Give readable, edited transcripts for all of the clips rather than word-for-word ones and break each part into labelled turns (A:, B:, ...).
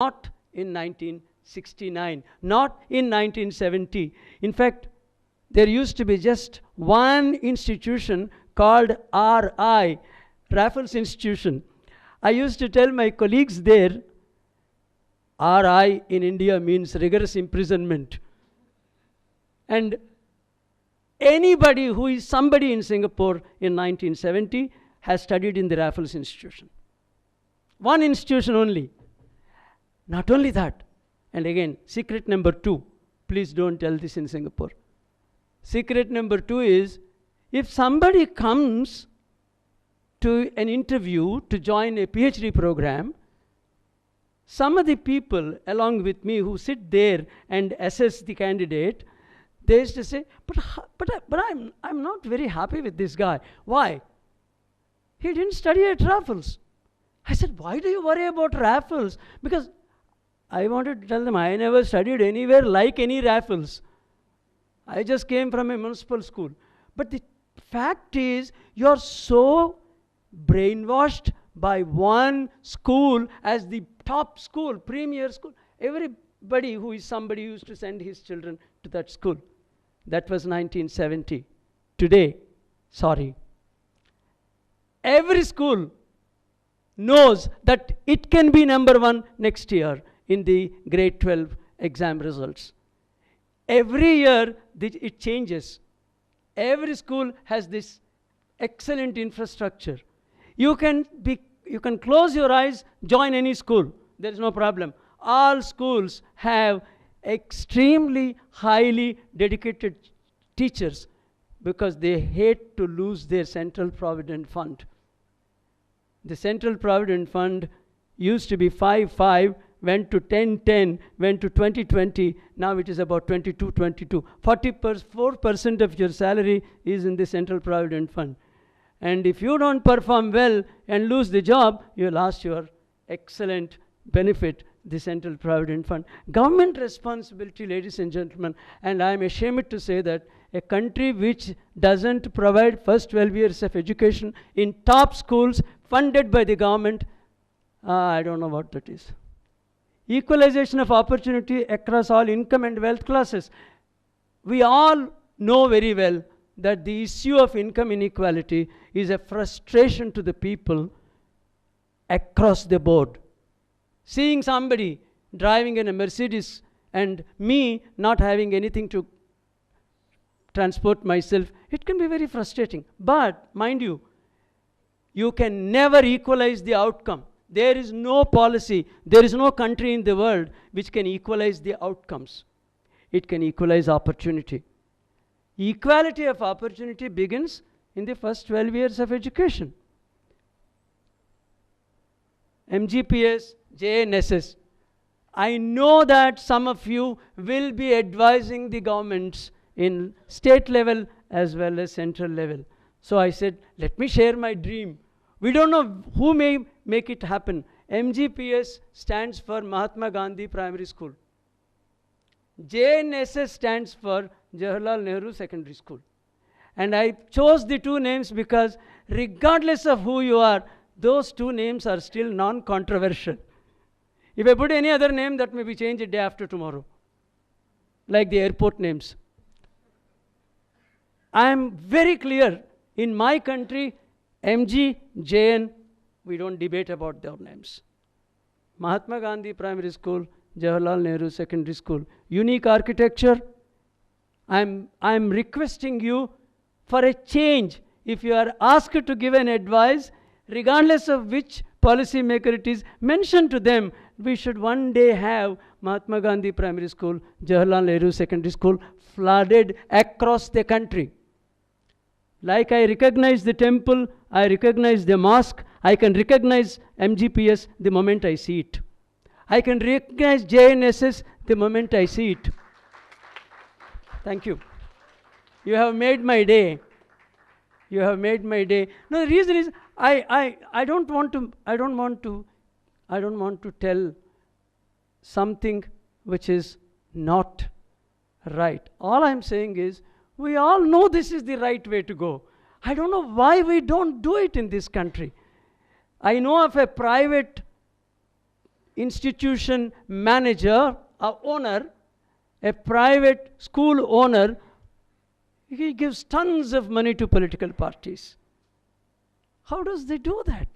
A: not in 1969, not in 1970. In fact, there used to be just one institution called RI, Raffles Institution. I used to tell my colleagues there, RI in India means rigorous imprisonment. And anybody who is somebody in Singapore in 1970 has studied in the Raffles Institution. One institution only. Not only that, and again, secret number 2, please don't tell this in Singapore. Secret number 2 is, if somebody comes to an interview to join a PhD program, some of the people along with me who sit there and assess the candidate, they used to say, but I'm not very happy with this guy. Why? He didn't study at Raffles. I said, why do you worry about Raffles? Because I wanted to tell them, I never studied anywhere like any Raffles. I just came from a municipal school. But the fact is, you're so brainwashed by one school as the top school, premier school. Everybody who is somebody used to send his children to that school. That was 1970. Today, sorry. Every school knows that it can be number 1 next year in the grade 12 exam results. Every year it changes. Every school has this excellent infrastructure. You can close your eyes, join any school. There is no problem. All schools have extremely highly dedicated teachers because they hate to lose their Central Provident Fund. The Central Provident Fund used to be 5-5, went to 10-10, went to 20-20, now it is about 22-22. 44% of your salary is in the Central Provident Fund. And if you don't perform well and lose the job, you lost your excellent benefit, the Central Provident Fund. Government responsibility, ladies and gentlemen, and I am ashamed to say that a country which doesn't provide first 12 years of education in top schools funded by the government, I don't know what that is. Equalization of opportunity across all income and wealth classes. We all know very well that the issue of income inequality is a frustration to the people across the board. Seeing somebody driving in a Mercedes and me not having anything to transport myself, it can be very frustrating. But mind you, you can never equalize the outcome. There is no policy, there is no country in the world which can equalize the outcomes. It can equalize opportunity. Equality of opportunity begins in the first 12 years of education. MGPS, JNSS. I know that some of you will be advising the governments in state level as well as central level. So I said, let me share my dream. We don't know who may make it happen. MGPS stands for Mahatma Gandhi Primary School. JNSS stands for Jawaharlal Nehru Secondary School. And I chose the 2 names because regardless of who you are, those 2 names are still non-controversial. If I put any other name, that may be changed the day after tomorrow, like the airport names. I am very clear, in my country, MG, JN, we don't debate about their names. Mahatma Gandhi Primary School, Jawaharlal Nehru Secondary School. Unique architecture. I'm requesting you for a change. If you are asked to give an advice, regardless of which policy maker it is, mention to them, we should one day have Mahatma Gandhi Primary School, Jawaharlal Nehru Secondary School flooded across the country. Like I recognize the temple, I recognize the mosque, I can recognize MGPS the moment I see it. I can recognize JNSS the moment I see it. Thank you. You have made my day. You have made my day. No, the reason is I don't want to tell something which is not right. All I'm saying is, we all know this is the right way to go. I don't know why we don't do it in this country. I know of a private institution manager, a owner, a private school owner, he gives tons of money to political parties. How does they do that?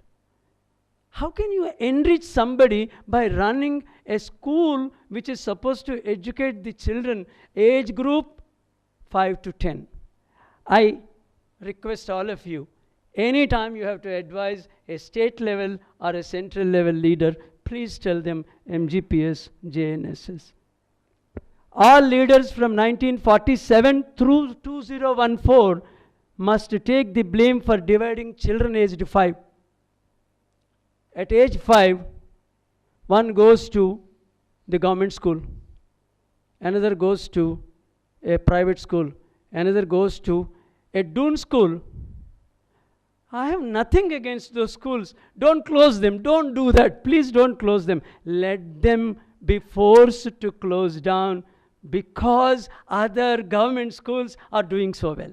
A: How can you enrich somebody by running a school which is supposed to educate the children, age group 5 to 10? I request all of you, anytime you have to advise a state level or a central level leader, please tell them MGPS, JNSS. All leaders from 1947 through 2014 must take the blame for dividing children aged 5. At age 5, one goes to the government school, another goes to a private school, another goes to a Doon school. I have nothing against those schools. Don't close them. Don't do that. Please don't close them. Let them be forced to close down because other government schools are doing so well.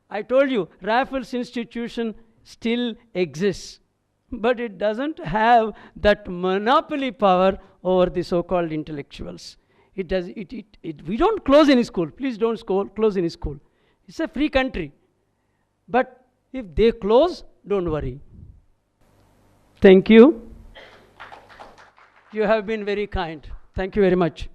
A: I told you, Raffles Institution still exists, but it doesn't have that monopoly power over the so-called intellectuals. We don't close any school. Please don't close any school. It's a free country. But if they close, don't worry. Thank you. You have been very kind. Thank you very much.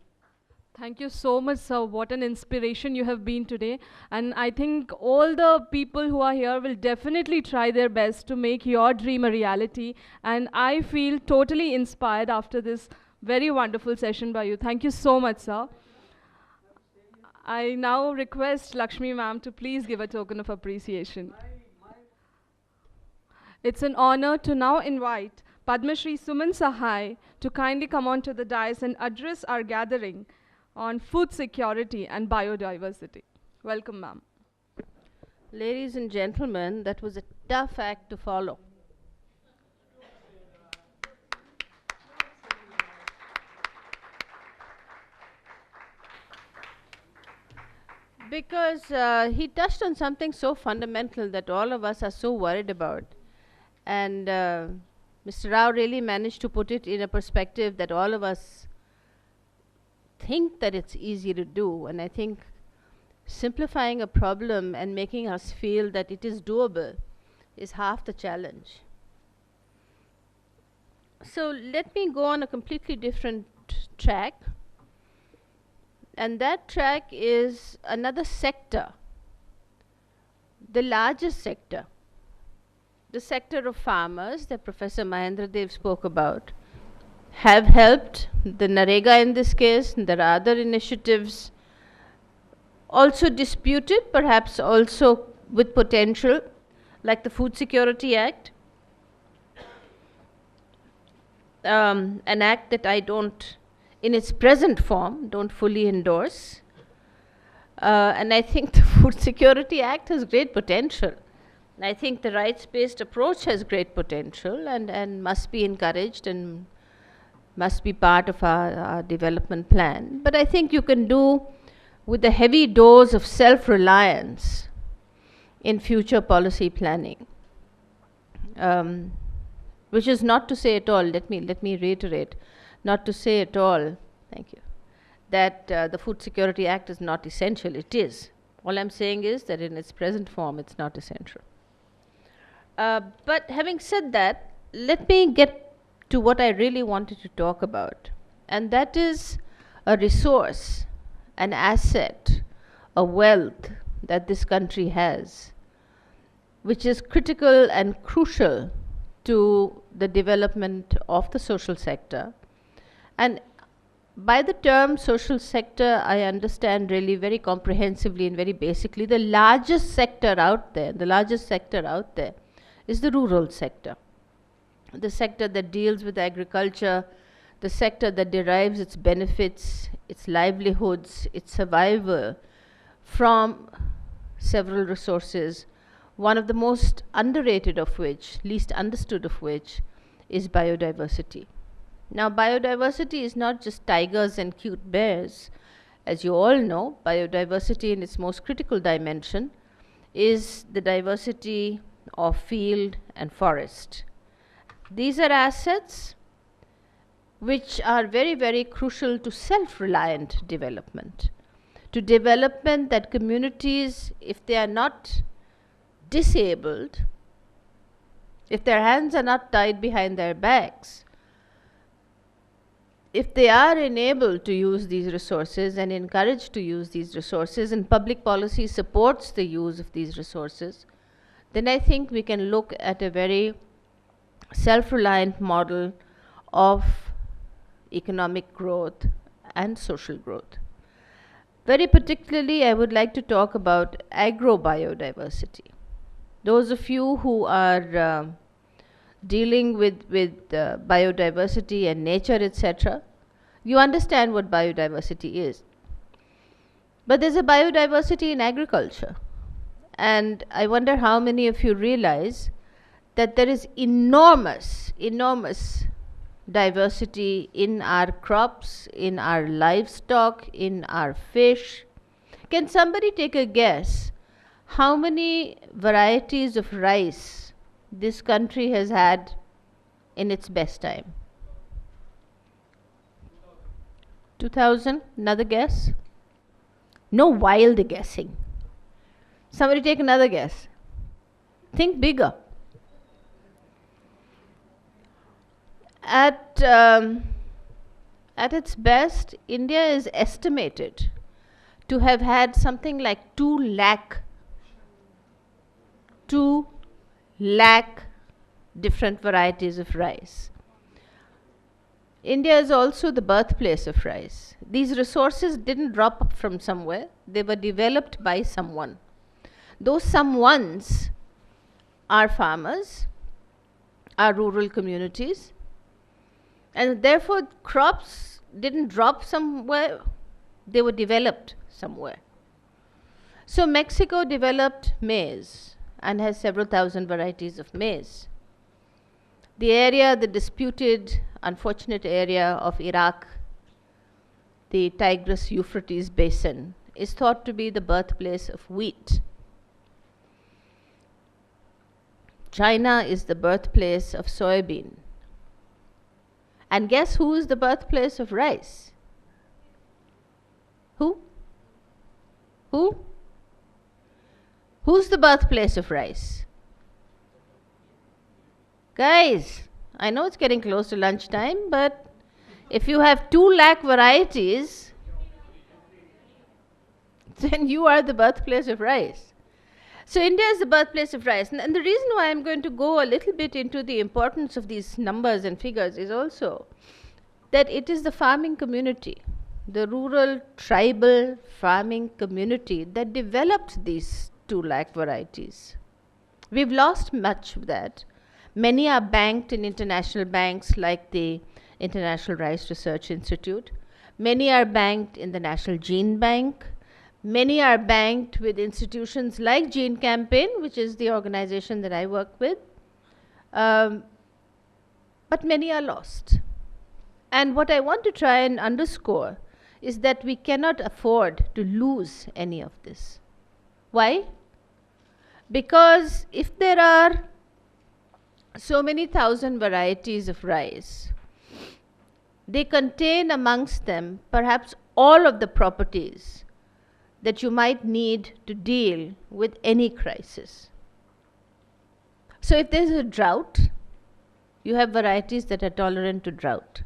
B: Thank you so much, sir. What an inspiration you have been today. And I think all the people who are here will definitely try their best to make your dream a reality. And I feel totally inspired after this very wonderful session by you. Thank you so much, sir. I now request Lakshmi ma'am to please give a token of appreciation. It's an honor to now invite Padma Shri Suman Sahai to kindly come on to the dais and address our gathering on food security and biodiversity. Welcome, ma'am.
C: Ladies and gentlemen, that was a tough act to follow. Because he touched on something so fundamental that all of us are so worried about. And Mr. Rao really managed to put it in a perspective that all of us think that it's easy to do. And I think simplifying a problem and making us feel that it is doable is half the challenge. So let me go on a completely different track. And that track is another sector, the largest sector, the sector of farmers that Professor Mahendra Dev spoke about, have helped the Narega in this case. There are other initiatives also disputed, perhaps also with potential, like the Food Security Act, an act that I don't, in its present form, don't fully endorse. And I think the Food Security Act has great potential. I think the rights-based approach has great potential and must be encouraged and must be part of our development plan. But I think you can do with a heavy dose of self-reliance in future policy planning. Which is not to say at all, let me reiterate, not to say at all, thank you, that the Food Security Act is not essential. It is. All I'm saying is that in its present form, it's not essential. But having said that, let me get to what I really wanted to talk about. And that is a resource, an asset, a wealth that this country has, which is critical and crucial to the development of the social sector. And by the term social sector, I understand really very comprehensively and very basically the largest sector out there, is the rural sector. The sector that deals with agriculture, the sector that derives its benefits, its livelihoods, its survival from several resources, one of the most underrated of which, least understood of which, is biodiversity. Now, biodiversity is not just tigers and cute bears. As you all know, biodiversity in its most critical dimension is the diversity of field and forest. These are assets which are very, very crucial to self-reliant development, to development that communities, if they are not disabled, if their hands are not tied behind their backs, if they are enabled to use these resources and encouraged to use these resources, and public policy supports the use of these resources, then I think we can look at a very self-reliant model of economic growth and social growth. Very particularly, I would like to talk about agrobiodiversity. Those of you who are dealing with biodiversity and nature, etc., you understand what biodiversity is. But there's a biodiversity in agriculture. And I wonder how many of you realize that there is enormous diversity in our crops, in our livestock, in our fish. Can somebody take a guess how many varieties of rice this country has had in its best time? 2000? Another guess? No wild guessing. Somebody take another guess. Think bigger. At its best, India is estimated to have had something like 2 lakh different varieties of rice. India is also the birthplace of rice. These resources didn't drop up from somewhere, they were developed by someone. Those someones are farmers, are rural communities, and therefore crops didn't drop somewhere, they were developed somewhere. So Mexico developed maize and has several thousand varieties of maize. The disputed, unfortunate area of Iraq, the Tigris-Euphrates basin, is thought to be the birthplace of wheat. China is the birthplace of soybean. And guess who is the birthplace of rice? Who? Who's the birthplace of rice? Guys, I know it's getting close to lunchtime, but if you have 2 lakh varieties, then you are the birthplace of rice. So India is the birthplace of rice. And the reason why I'm going to go a little bit into the importance of these numbers and figures is also that it is the farming community, the rural tribal farming community, that developed these 2 lakh varieties. We've lost much of that. Many are banked in international banks like the International Rice Research Institute. Many are banked in the National Gene Bank. Many are banked with institutions like Gene Campaign, which is the organization that I work with. But many are lost. And what I want to try and underscore is that we cannot afford to lose any of this. Why? Because if there are so many thousand varieties of rice, they contain amongst them perhaps all of the properties that you might need to deal with any crisis. So if there's a drought, you have varieties that are tolerant to drought.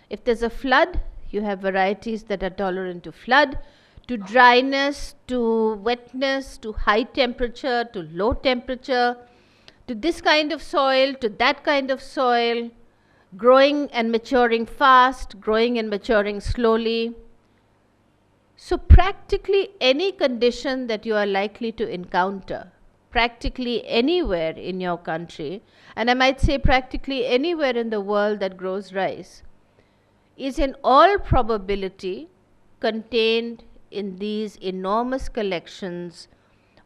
C: If there's a flood, you have varieties that are tolerant to flood, to dryness, to wetness, to high temperature, to low temperature, to this kind of soil, to that kind of soil, growing and maturing fast, growing and maturing slowly. So practically any condition that you are likely to encounter, practically anywhere in your country, and I might say practically anywhere in the world that grows rice, is in all probability contained in these enormous collections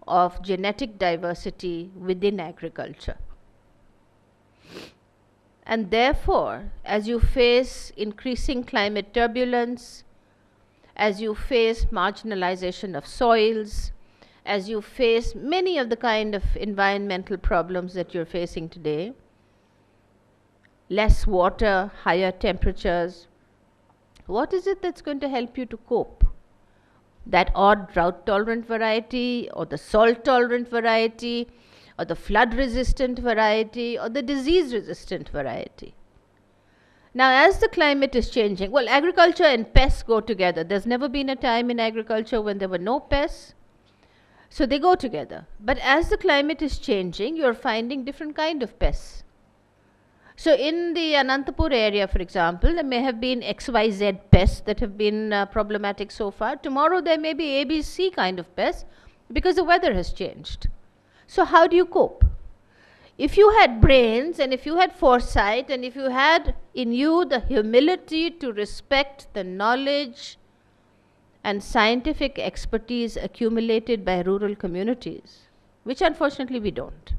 C: of genetic diversity within agriculture. And therefore, as you face increasing climate turbulence, as you face marginalization of soils, as you face many of the kind of environmental problems that you're facing today, less water, higher temperatures. What is it that's going to help you to cope? That odd drought-tolerant variety, or the salt-tolerant variety, or the flood-resistant variety, or the disease-resistant variety? Now, as the climate is changing, well, agriculture and pests go together. There's never been a time in agriculture when there were no pests. So they go together. But as the climate is changing, you're finding different kind of pests. So in the Anantapur area, for example, there may have been XYZ pests that have been problematic so far. Tomorrow there may be ABC kind of pests because the weather has changed. So how do you cope? If you had brains and if you had foresight and if you had in you the humility to respect the knowledge and scientific expertise accumulated by rural communities, which unfortunately we don't.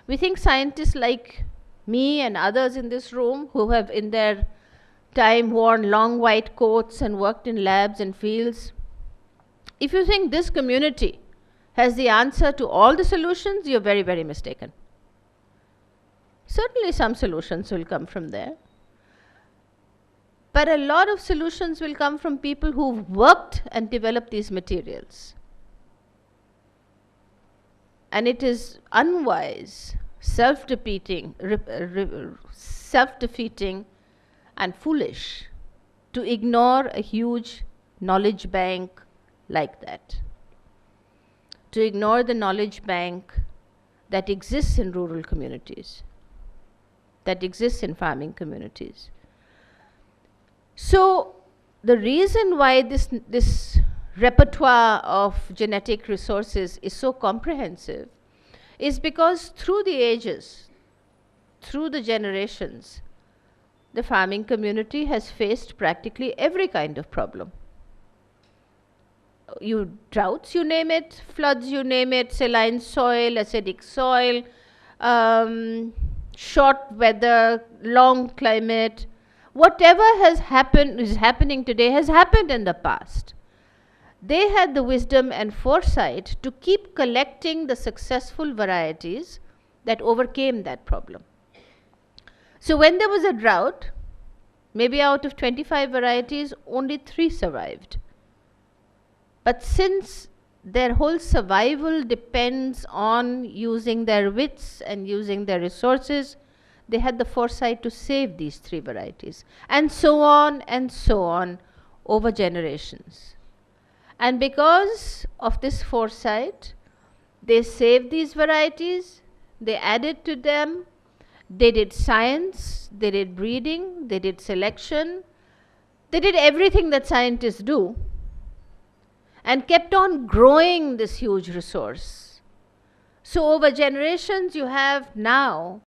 C: We think scientists like me and others in this room who have in their time worn long white coats and worked in labs and fields, if you think this community has the answer to all the solutions, you're very, very mistaken. Certainly some solutions will come from there. But a lot of solutions will come from people who've worked and developed these materials. And it is unwise, self-defeating and foolish to ignore a huge knowledge bank like that. To ignore the knowledge bank that exists in rural communities, that exists in farming communities. So the reason why this repertoire of genetic resources is so comprehensive is because through the ages, through the generations, the farming community has faced practically every kind of problem. Droughts, you name it, floods, you name it, saline soil, acidic soil, short weather, long climate, whatever is happening today has happened in the past. They had the wisdom and foresight to keep collecting the successful varieties that overcame that problem. So when there was a drought, maybe out of 25 varieties, only 3 survived. But since their whole survival depends on using their wits and using their resources, they had the foresight to save these 3 varieties, and so on over generations. And because of this foresight, they saved these varieties, they added to them, they did science, they did breeding, they did selection, they did everything that scientists do, and kept on growing this huge resource. So over generations, you have now